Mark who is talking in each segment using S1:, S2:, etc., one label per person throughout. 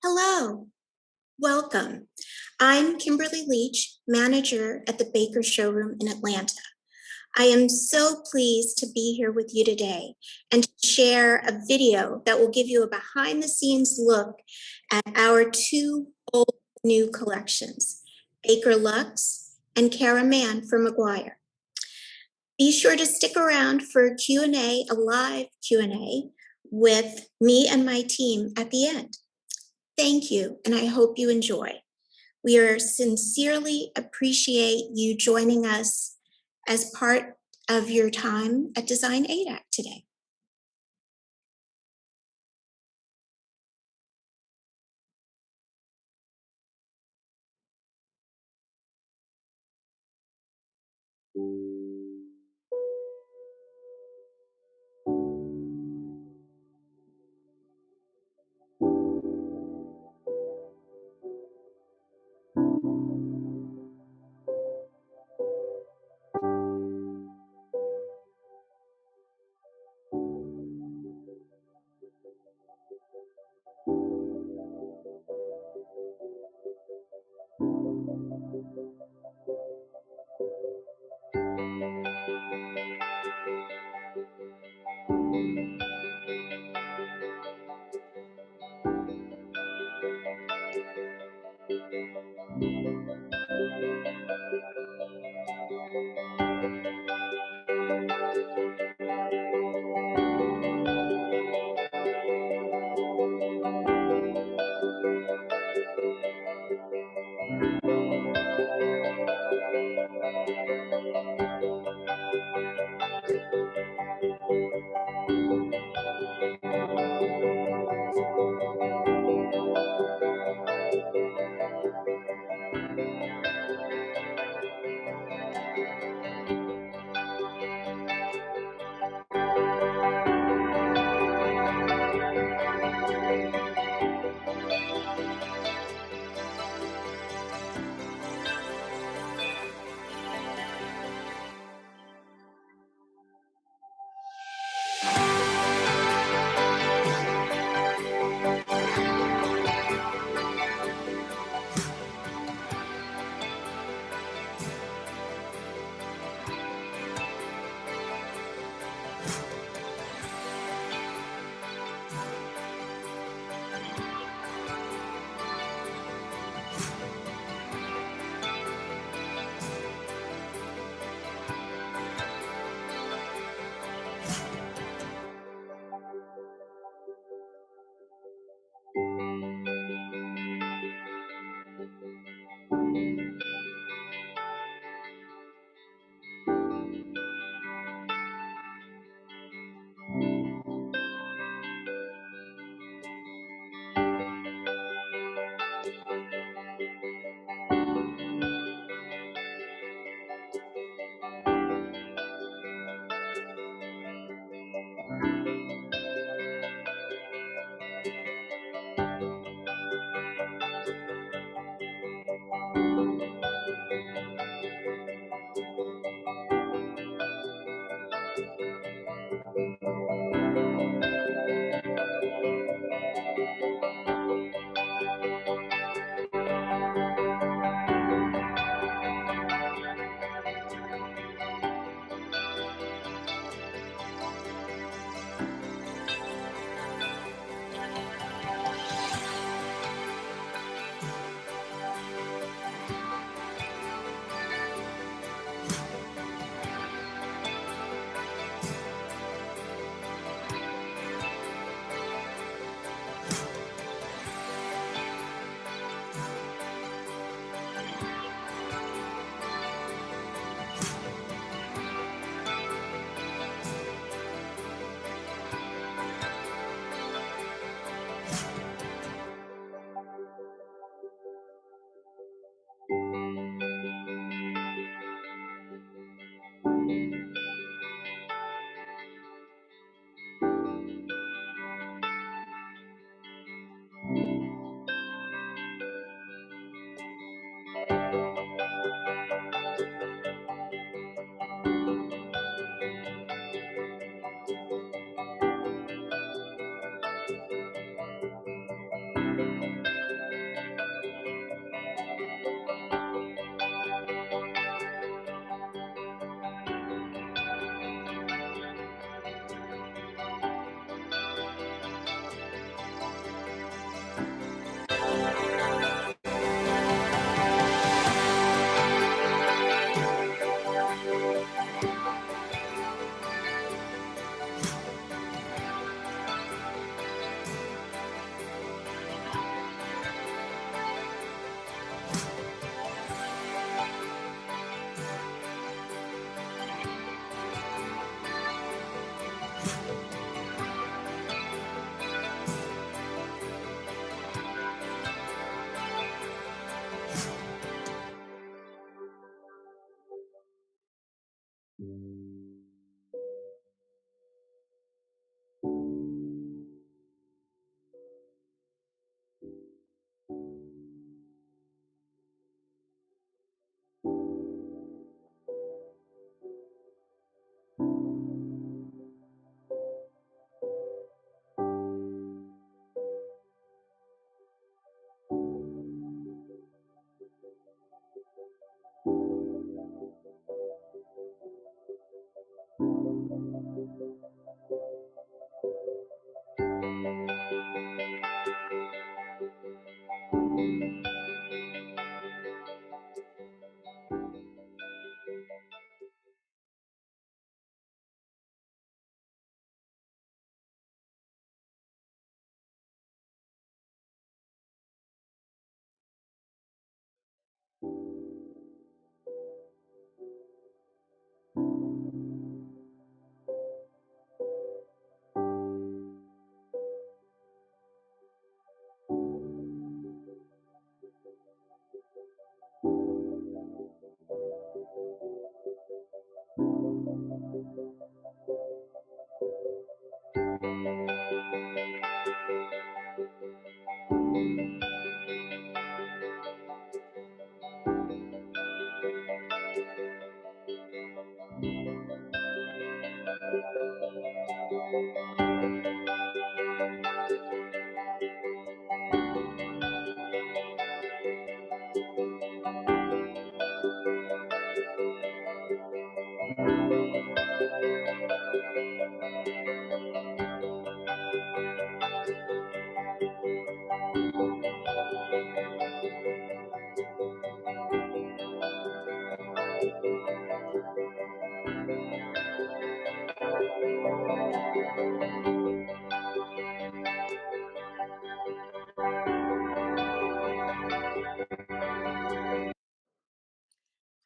S1: Hello, welcome. I'm Kimberly Leach, manager at the Baker Showroom in Atlanta. I am so pleased to be here with you today and to share a video that will give you a behind the scenes look at our two old new collections, Baker Luxe and Caraman from Meguiar. Be sure to stick around for Q&A, a live Q&A with me and my team at the end. Thank you, and I hope you enjoy. We are sincerely appreciate you joining us as part of your time at Design ADAC today.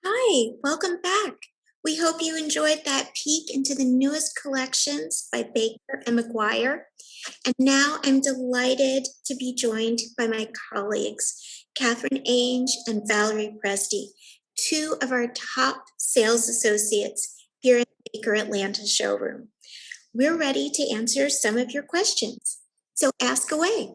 S1: Hi, welcome back. We hope you enjoyed that peek into the newest collections by Baker and McGuire. And now I'm delighted to be joined by my colleagues, Catherine Ainge and Valerie Presty, two of our top sales associates here at the Baker Atlanta showroom. We're ready to answer some of your questions, so ask away.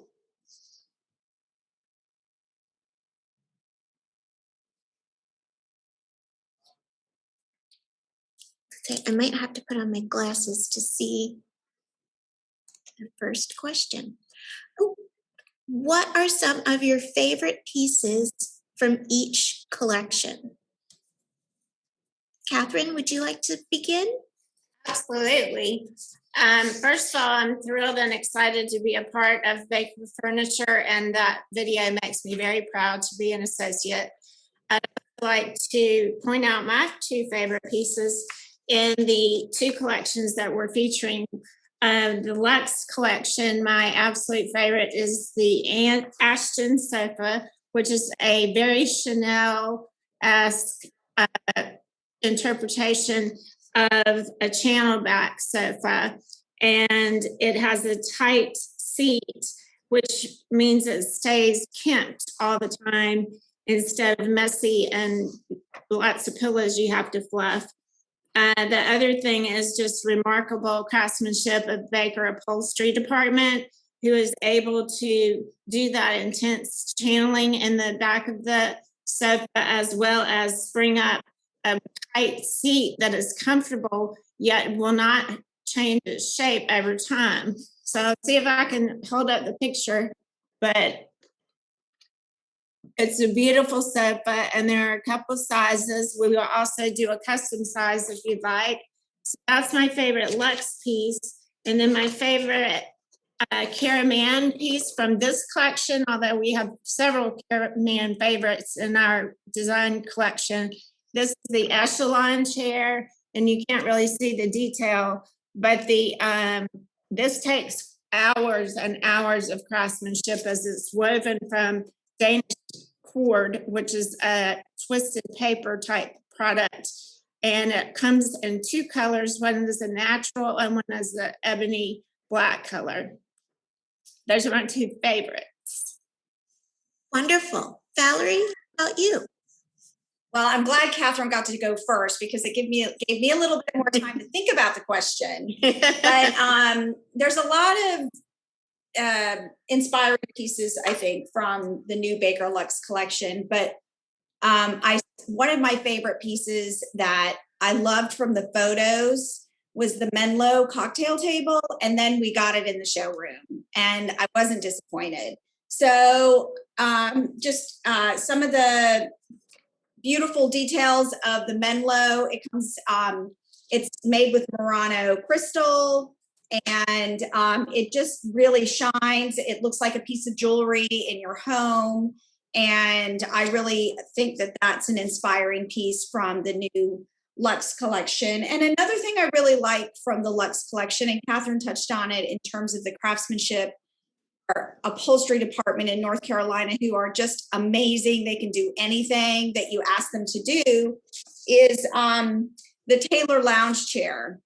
S1: Okay, I might have to put on my glasses to see the first question. Oh, what are some of your favorite pieces from each collection? Catherine, would you like to begin?
S2: Absolutely. First of all, I'm thrilled and excited to be a part of Baker Furniture, and that video makes me very proud to be an associate. I'd like to point out my two favorite pieces in the two collections that we're featuring. The Luxe collection, my absolute favorite is the Aunt Ashton sofa, which is a very Chanel-esque interpretation of a channel back sofa, and it has a tight seat, which means it stays kempt all the time instead of messy and lots of pillows you have to fluff. The other thing is just remarkable craftsmanship of Baker Upholstery Department, who is able to do that intense channeling in the back of the sofa, as well as spring up a tight seat that is comfortable, yet will not change its shape over time. So I'll see if I can hold up the picture, but it's a beautiful sofa, and there are a couple sizes. We will also do a custom size if you'd like. So that's my favorite Luxe piece. And then my favorite Caraman piece from this collection, although we have several Caraman favorites in our design collection. This is the Echelon chair, and you can't really see the detail, but this takes hours and hours of craftsmanship, as it's woven from Danish cord, which is a twisted paper type product. And it comes in two colors. One is a natural and one is the ebony black color. Those are my two favorites.
S1: Wonderful. Valerie, how about you?
S3: Well, I'm glad Catherine got to go first because it gave me a little bit more time to think about the question. But there's a lot of inspiring pieces, I think, from the new Baker Luxe collection. But one of my favorite pieces that I loved from the photos was the Menlo cocktail table, and then we got it in the showroom, and I wasn't disappointed. So just some of the beautiful details of the Menlo. It comes, it's made with Murano crystal, and it just really shines. It looks like a piece of jewelry in your home. And I really think that that's an inspiring piece from the new Luxe collection. And another thing I really like from the Luxe collection, and Catherine touched on it in terms of the craftsmanship, our upholstery department in North Carolina, who are just amazing. They can do anything that you ask them to do, is the Taylor lounge chair.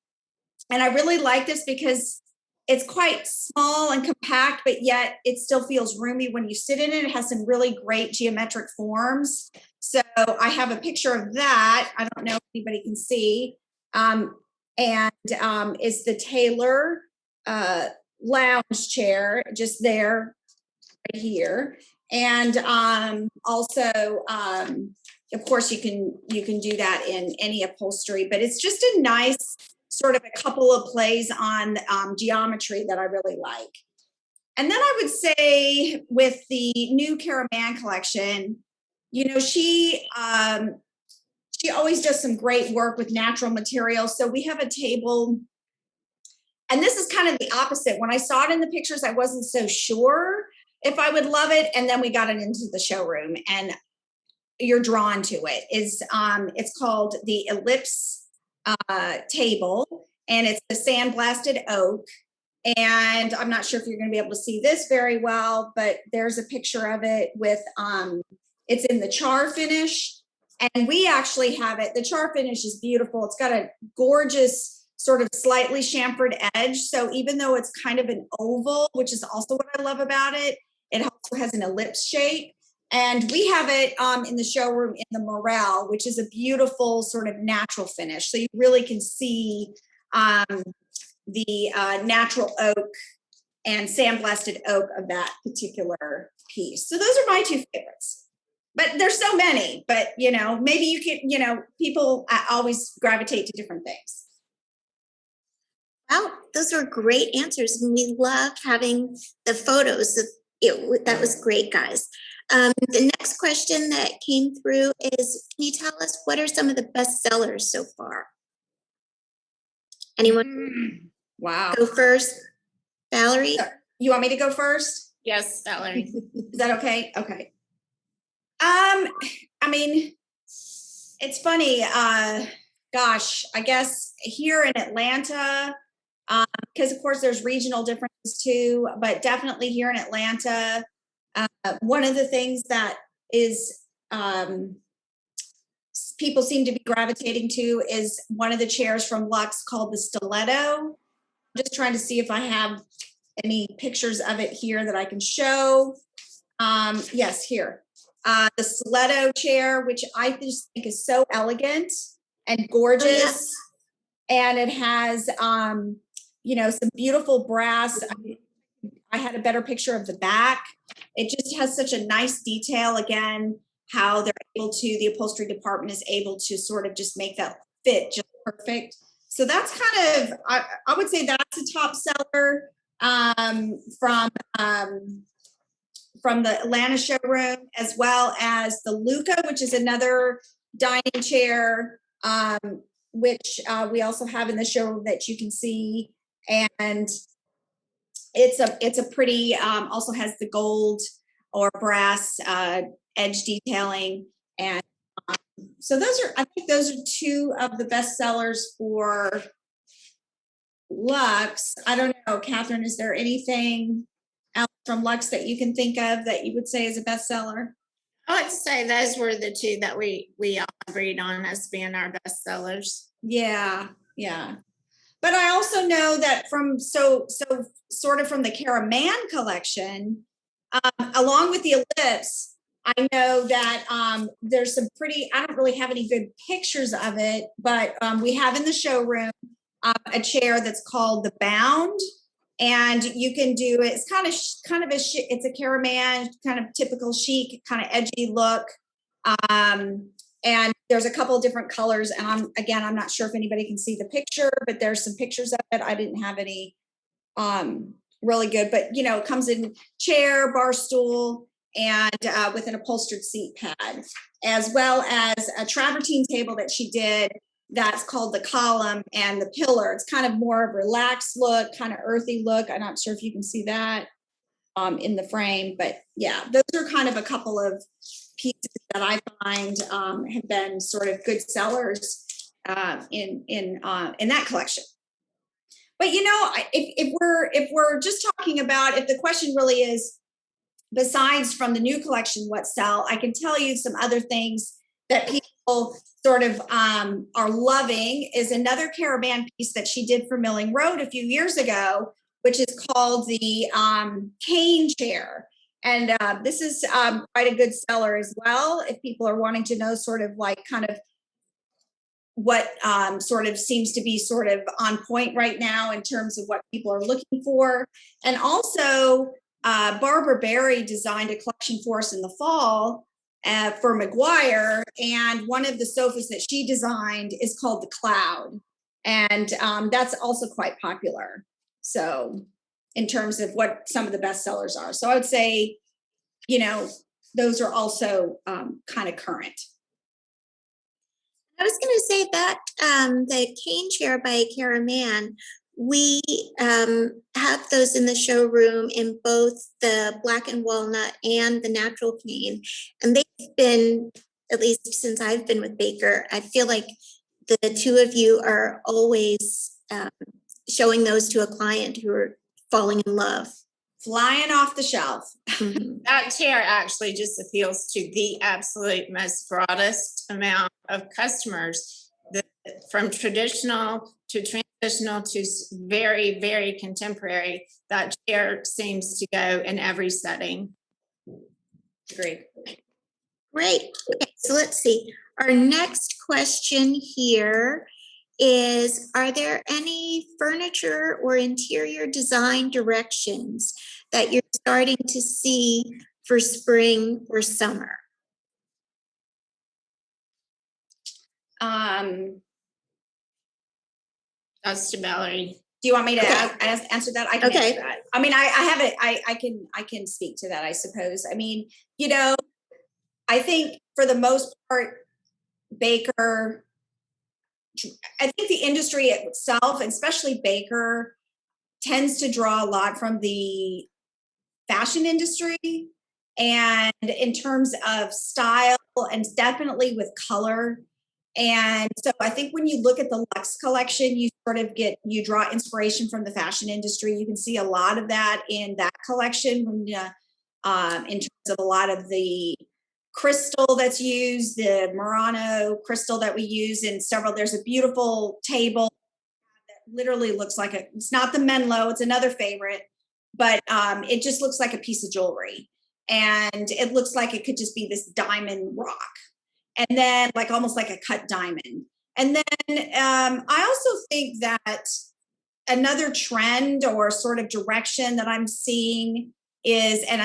S3: And I really like this because it's quite small and compact, but yet it still feels roomy when you sit in it. It has some really great geometric forms. So I have a picture of that. I don't know if anybody can see. It's the Taylor lounge chair, just there, right here. And also, of course, you can do that in any upholstery, but it's just a nice, sort of a couple of plays on geometry that I really like. And then I would say with the new Caraman collection, you know, she always does some great work with natural materials. So we have a table, and this is kind of the opposite. When I saw it in the pictures, I wasn't so sure if I would love it. And then we got it into the showroom and you're drawn to it. It's called the Ellipse table, and it's the sandblasted oak. And I'm not sure if you're going to be able to see this very well, but there's a picture of it with, it's in the char finish. And we actually have it. The char finish is beautiful. It's got a gorgeous sort of slightly chamfered edge. So even though it's kind of an oval, which is also what I love about it, it also has an ellipse shape. And we have it in the showroom in the Morel, which is a beautiful sort of natural finish. So you really can see the natural oak and sandblasted oak of that particular piece. So those are my two favorites. But there's so many, but you know, maybe you can, you know, people always gravitate to different things.
S1: Wow, those were great answers. And we loved having the photos of it. That was great, guys. The next question that came through is, can you tell us what are some of the best sellers so far? Anyone
S3: Wow.
S1: go first? Valerie?
S3: You want me to go first?
S2: Yes, Valerie.
S3: Is that okay? Okay. I mean, it's funny. Gosh, I guess here in Atlanta, because of course there's regional differences too, but definitely here in Atlanta, one of the things that is people seem to be gravitating to is one of the chairs from Luxe called the Stiletto. I'm just trying to see if I have any pictures of it here that I can show. Yes, here. The Stiletto chair, which I just think is so elegant and gorgeous. And it has, you know, some beautiful brass. I had a better picture of the back. It just has such a nice detail. Again, how they're able to, the upholstery department is able to sort of just make that fit just perfect. So that's kind of, I would say that's a top seller from the Atlanta showroom, as well as the Luca, which is another dining chair, which we also have in the showroom that you can see. And it's a pretty, also has the gold or brass edge detailing. And so I think those are two of the best sellers for Luxe. I don't know, Catherine, is there anything else from Luxe that you can think of that you would say is a bestseller?
S2: I would say those were the two that we all agreed on as being our best sellers.
S3: Yeah. But I also know that from so sort of from the Caraman collection, along with the Ellipse, I know that there's some pretty, I don't really have any good pictures of it, but we have in the showroom a chair that's called the Bound. And you can do it. It's kind of it's a Caraman, kind of typical chic, kind of edgy look. And there's a couple of different colors. And I'm not sure if anybody can see the picture, but there's some pictures of it. I didn't have any really good, but you know, it comes in chair, bar stool, and with an upholstered seat pad, as well as a travertine table that she did. That's called the Column, and the Pillar. It's kind of more of a relaxed look, kind of earthy look. I'm not sure if you can see that in the frame, but yeah, those are kind of a couple of pieces that I find have been sort of good sellers in that collection. But you know, if we're just talking about, if the question really is, besides from the new collection, what sell, I can tell you some other things that people sort of are loving is another Caraman piece that she did for Milling Road a few years ago, which is called the cane chair. And this is quite a good seller as well. If people are wanting to know sort of like kind of what sort of seems to be sort of on point right now in terms of what people are looking for. And also Barbara Berry designed a collection for us in the fall for McGuire, and one of the sofas that she designed is called the Cloud. And that's also quite popular. So in terms of what some of the best sellers are. So I would say, those are also kind of current.
S1: I was going to say that the cane chair by Caraman, we have those in the showroom in both the black and walnut and the natural cane. And they've been, at least since I've been with Baker, I feel like the two of you are always showing those to a client who are falling in love.
S3: Flying off the shelf.
S2: That chair actually just appeals to the absolute most broadest amount of customers, from traditional to transitional to very, very contemporary. That chair seems to go in every setting.
S3: Agreed.
S1: Great. Okay, so let's see. Our next question here is, are there any furniture or interior design directions that you're starting to see for spring or summer?
S2: That's to Valerie.
S3: Do you want me to
S1: Okay.
S3: answer that? I can
S1: Okay.
S3: answer that. I mean, I have it. I can speak to that, I suppose. I mean, I think for the most part, Baker, I think the industry itself, especially Baker, tends to draw a lot from the fashion industry. And in terms of style, and definitely with color. And so I think when you look at the Luxe collection, you you draw inspiration from the fashion industry. You can see a lot of that in that collection when, in terms of a lot of the crystal that's used, the Murano crystal that we use in several. There's a beautiful table that literally looks like it's not the Menlo, it's another favorite, but it just looks like a piece of jewelry. And it looks like it could just be this diamond rock. And then almost like a cut diamond. And then I also think that another trend or sort of direction that I'm seeing is, and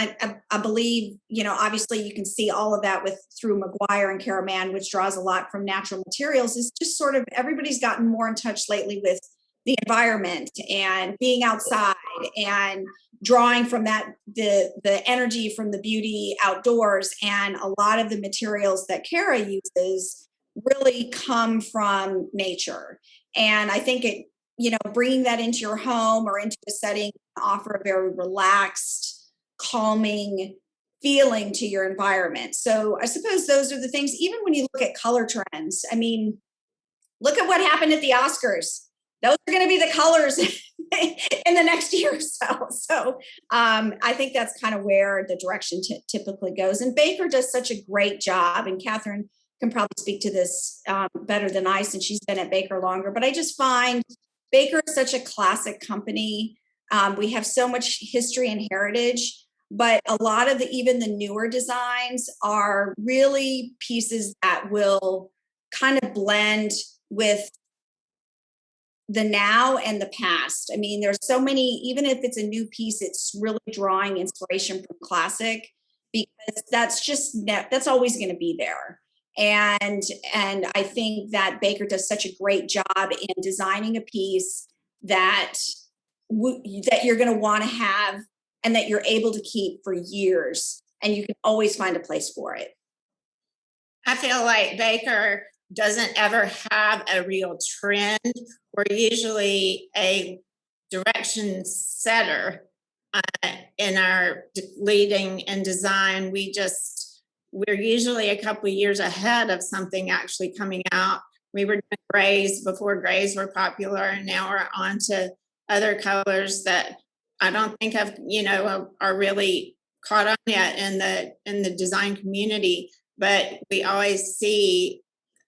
S3: I believe, obviously you can see all of that through McGuire and Caraman, which draws a lot from natural materials, is just sort of everybody's gotten more in touch lately with the environment and being outside and drawing from that, the energy from the beauty outdoors. And a lot of the materials that Cara uses really come from nature. And I think bringing that into your home or into a setting offer a very relaxed, calming feeling to your environment. So I suppose those are the things, even when you look at color trends. I mean, look at what happened at the Oscars. Those are going to be the colors in the next year or so. So I think that's kind of where the direction typically goes. And Baker does such a great job. And Catherine can probably speak to this better than I, since she's been at Baker longer. But I just find Baker is such a classic company. We have so much history and heritage. But a lot of even the newer designs are really pieces that will kind of blend with the now and the past. I mean, there's so many, even if it's a new piece, it's really drawing inspiration from classic, because that's always going to be there. And I think that Baker does such a great job in designing a piece that you're going to want to have and that you're able to keep for years, and you can always find a place for it.
S2: I feel like Baker doesn't ever have a real trend. We're usually a direction setter in our leading and design. We're usually a couple of years ahead of something actually coming out. We were doing grays before grays were popular, and now we're on to other colors that I don't think are really caught on yet in the design community. But we always see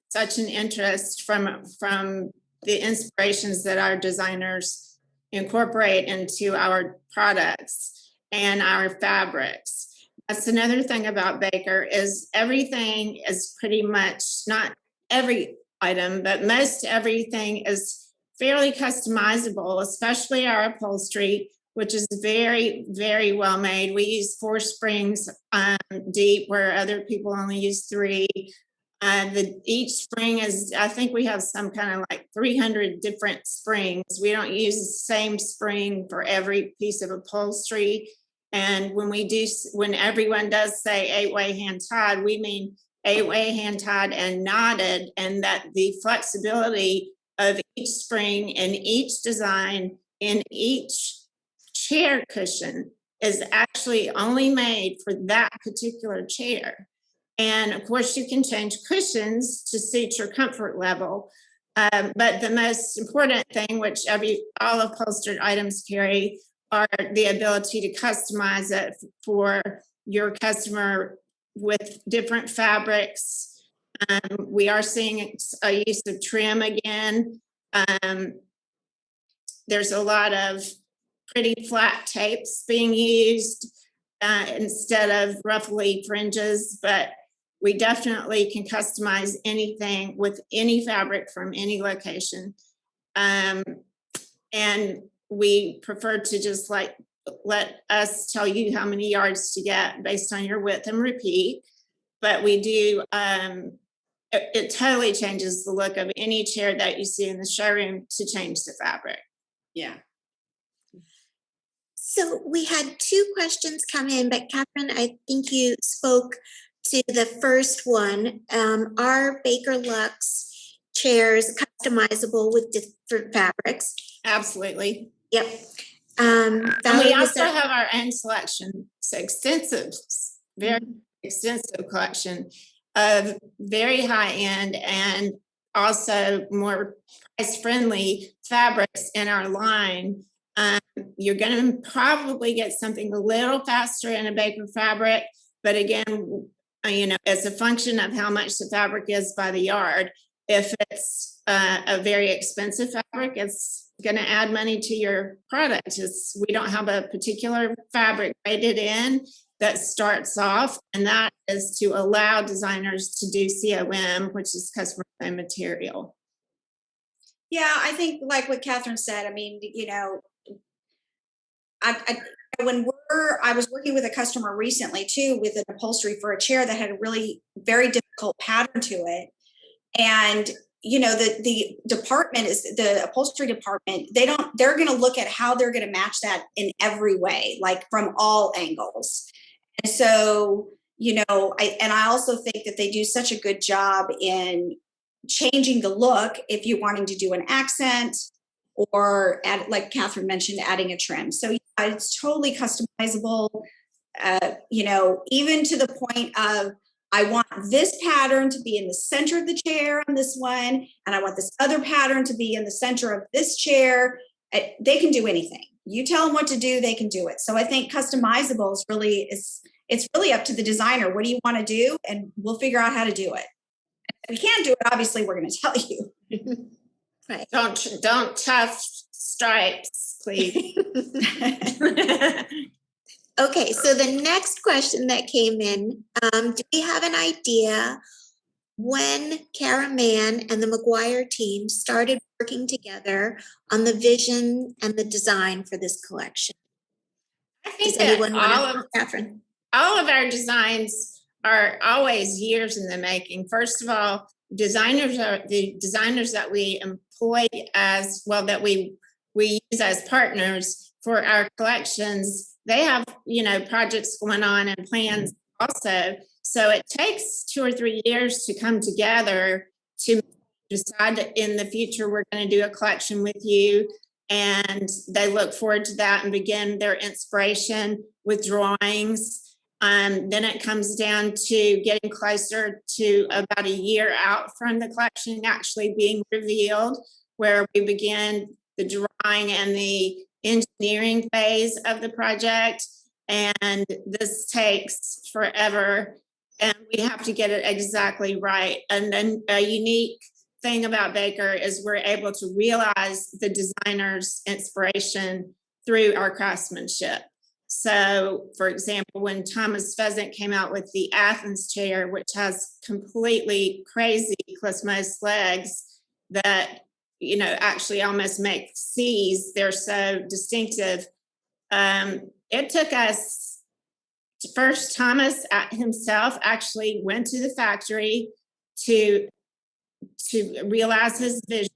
S2: such an interest from the inspirations that our designers incorporate into our products and our fabrics. That's another thing about Baker, is everything is pretty much, not every item, but most everything is fairly customizable, especially our upholstery, which is very, very well made. We use 4 springs deep where other people only use 3. Each spring is, I think we have some kind of like 300 different springs. We don't use the same spring for every piece of upholstery. And when everyone does say 8-way hand tied, we mean 8-way hand tied and knotted, and that the flexibility of each spring and each design in each chair cushion is actually only made for that particular chair. And of course, you can change cushions to suit your comfort level. But the most important thing, which all upholstered items carry, are the ability to customize it for your customer with different fabrics. We are seeing a use of trim again. There's a lot of pretty flat tapes being used instead of ruffly fringes, but we definitely can customize anything with any fabric from any location. And we prefer to just let us tell you how many yards to get based on your width and repeat. But we do, it totally changes the look of any chair that you see in the showroom to change the fabric.
S3: Yeah.
S1: So we had 2 questions come in, but Catherine, I think you spoke to the first one. Are Baker Luxe chairs customizable with different fabrics?
S2: Absolutely.
S1: Yep.
S2: And we
S1: Valerie, was
S2: also
S1: there-
S2: have our own selection. So extensive, very extensive collection of very high end and also more price friendly fabrics in our line. You're going to probably get something a little faster in a Baker fabric, but again, it's a function of how much the fabric is by the yard. If it's a very expensive fabric, it's going to add money to your product. We don't have a particular fabric rated in that starts off, and that is to allow designers to do COM, which is customer owned material.
S3: Yeah, I think like what Catherine said, I mean, I was working with a customer recently too, with an upholstery for a chair that had a really very difficult pattern to it. And, the department is the upholstery department. They're going to look at how they're going to match that in every way, like from all angles. And so, I also think that they do such a good job in changing the look if you're wanting to do an accent or add, like Catherine mentioned, adding a trim. So yeah, it's totally customizable, even to the point of, I want this pattern to be in the center of the chair on this one, and I want this other pattern to be in the center of this chair. They can do anything. You tell them what to do, they can do it. So I think customizable it's really up to the designer. What do you want to do? And we'll figure out how to do it. If we can't do it, obviously we're going to tell you.
S1: Right.
S2: Don't tough stripes, please.
S1: Okay, so the next question that came in, do we have an idea when Kara Mann and the McGuire team started working together on the vision and the design for this collection?
S2: I think
S1: Does
S2: that
S1: anyone want to, Catherine?
S2: all of our designs are always years in the making. First of all, designers are the designers that we employ as well, that we use as partners for our collections. They have, projects going on and plans also. So it takes 2 or 3 years to come together to decide that in the future we're going to do a collection with you. And they look forward to that and begin their inspiration with drawings. Then it comes down to getting closer to about a year out from the collection actually being revealed, where we begin the drawing and the engineering phase of the project. And this takes forever, and we have to get it exactly right. And then a unique thing about Baker is we're able to realize the designer's inspiration through our craftsmanship. So, for example, when Thomas Pheasant came out with the Athens chair, which has completely crazy Clismos legs that, actually almost make C's, they're so distinctive. It took us first, Thomas himself actually went to the factory, to realize his vision.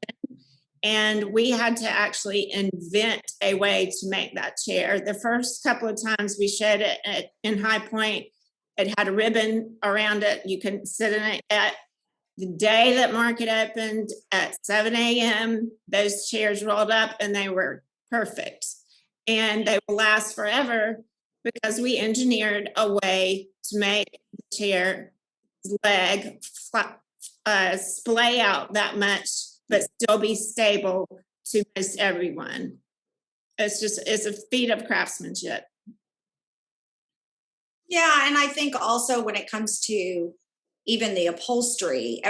S2: And we had to actually invent a way to make that chair. The first couple of times we showed it in High Point, it had a ribbon around it. You can sit in it. At the day that market opened at 7 a.m., those chairs rolled up and they were perfect. And they will last forever because we engineered a way to make the chair leg splay out that much, but still be stable to most everyone. It's a feat of craftsmanship.
S3: Yeah, and I think also when it comes to even the upholstery,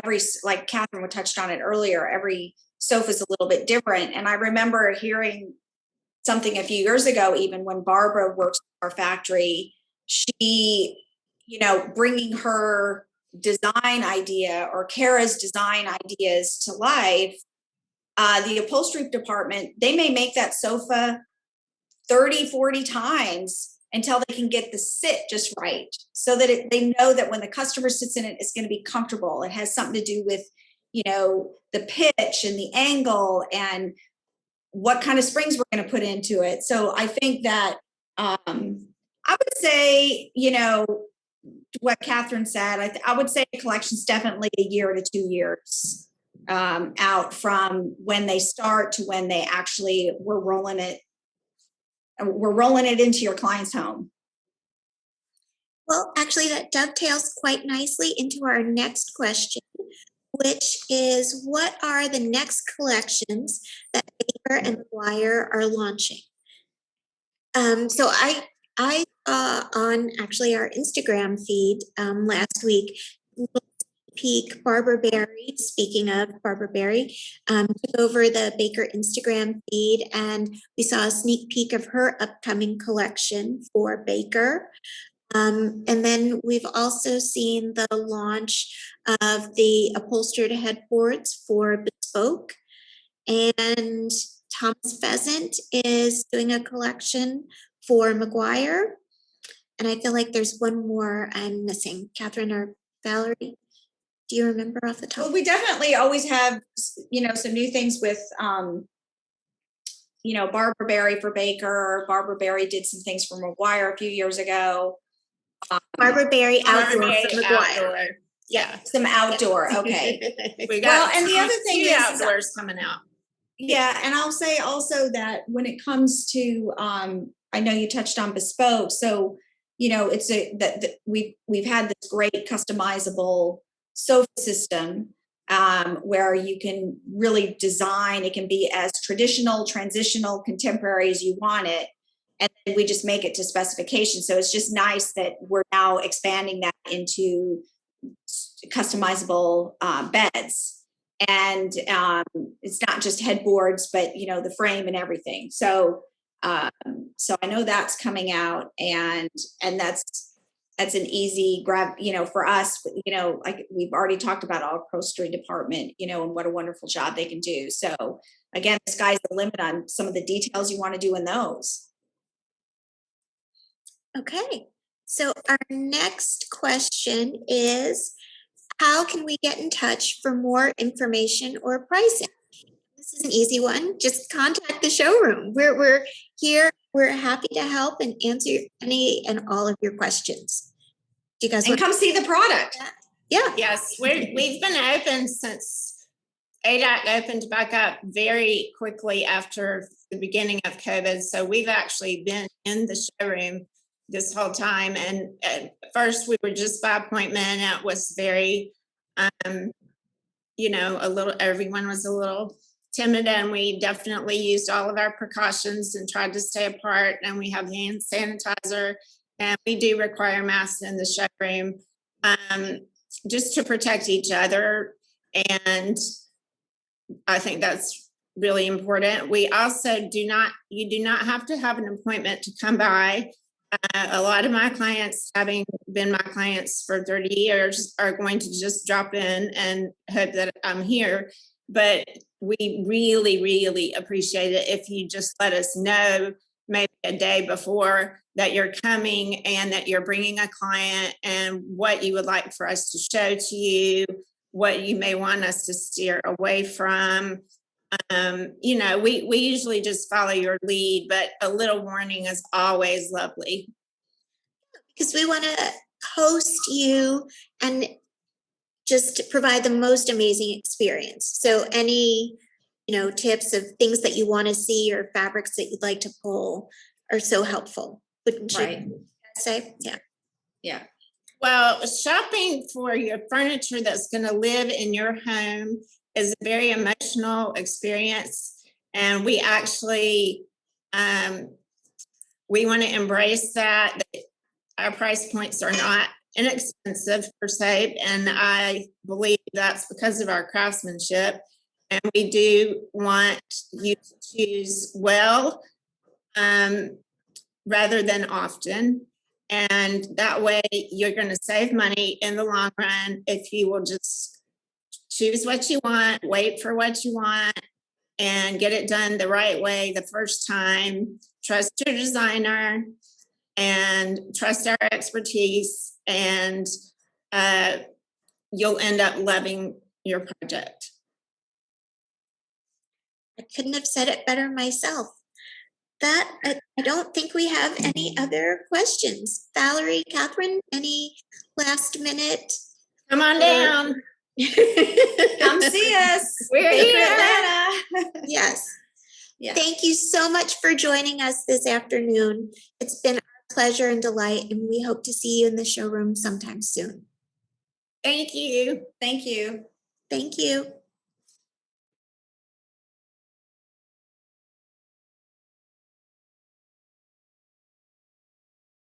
S3: like Catherine touched on it earlier, every sofa is a little bit different. And I remember hearing something a few years ago, even when Barbara works in our factory, she, bringing her design idea or Kara's design ideas to life, the upholstery department, they may make that sofa 30, 40 times until they can get the sit just right, so that they know that when the customer sits in it, it's going to be comfortable. It has something to do with, the pitch and the angle and what kind of springs we're going to put into it. So I think that I would say, what Catherine said, I would say collection's definitely a year to 2 years out from when they start to when they actually we're rolling it into your client's home.
S1: Well, actually, that dovetails quite nicely into our next question, which is, what are the next collections that Baker and McGuire are launching? So I saw on actually our Instagram feed last week, peek, Barbara Berry, speaking of Barbara Berry, took over the Baker Instagram feed, and we saw a sneak peek of her upcoming collection for Baker. And then we've also seen the launch of the upholstered headboards for Bespoke. And Thomas Pheasant is doing a collection for McGuire. And I feel like there's one more I'm missing. Catherine or Valerie, do you remember off the top?
S3: Well, we definitely always have, some new things with, Barbara Berry for Baker. Barbara Berry did some things for McGuire a few years ago.
S1: Barbara Berry outdoor
S2: Barbara
S1: for
S2: Berry
S1: McGuire.
S2: outdoor. Yeah.
S3: Some outdoor. Okay.
S2: We got
S3: and the other thing is
S2: outdoors coming out.
S3: Yeah, and I'll say also that when it comes to, I know you touched on Bespoke, so it's that we've had this great customizable sofa system where you can really design. It can be as traditional, transitional, contemporary as you want it, and then we just make it to specification. So it's just nice that we're now expanding that into customizable beds. And it's not just headboards, but the frame and everything. So I know that's coming out, and that's an easy grab, for us. Like we've already talked about our upholstery department, and what a wonderful job they can do. So again, the sky's the limit on some of the details you want to do in those.
S1: Okay, so our next question is, how can we get in touch for more information or pricing? This is an easy one. Just contact the showroom. We're here. We're happy to help and answer any and all of your questions. Do you guys
S3: want to come see the product?
S1: Yeah.
S2: Yes, we've been open since ADAC opened back up very quickly after the beginning of COVID. So we've actually been in the showroom this whole time. And at first we were just by appointment. It was very, everyone was a little timid, and we definitely used all of our precautions and tried to stay apart. And we have hand sanitizer, and we do require masks in the showroom just to protect each other. And I think that's really important. We also you do not have to have an appointment to come by. A lot of my clients, having been my clients for 30 years, are going to just drop in and hope that I'm here. But we really, really appreciate it if you just let us know maybe a day before that you're coming and that you're bringing a client and what you would like for us to show to you. what you may want us to steer away from. You know, we usually just follow your lead, but a little warning is always lovely.
S1: Because we want to host you and just provide the most amazing experience. So any, tips of things that you want to see or fabrics that you'd like to pull are so helpful. Wouldn't
S3: Right.
S1: you say? Yeah.
S3: Yeah.
S2: Well, shopping for your furniture that's going to live in your home is a very emotional experience. And we actually, we want to embrace that. Our price points are not inexpensive per se, and I believe that's because of our craftsmanship. And we do want you to choose well, rather than often. And that way you're going to save money in the long run if you will just choose what you want, wait for what you want, and get it done the right way the first time. Trust your designer and trust our expertise, and you'll end up loving your project.
S1: I couldn't have said it better myself. That I don't think we have any other questions. Valerie, Catherine, any last minute?
S2: Come on down.
S3: Come see us.
S2: We're
S3: Baker
S2: here.
S3: Atlanta.
S1: Yes.
S3: Yeah.
S1: Thank you so much for joining us this afternoon. It's been our pleasure and delight, and we hope to see you in the showroom sometime soon.
S2: Thank you.
S3: Thank you.
S1: Thank you.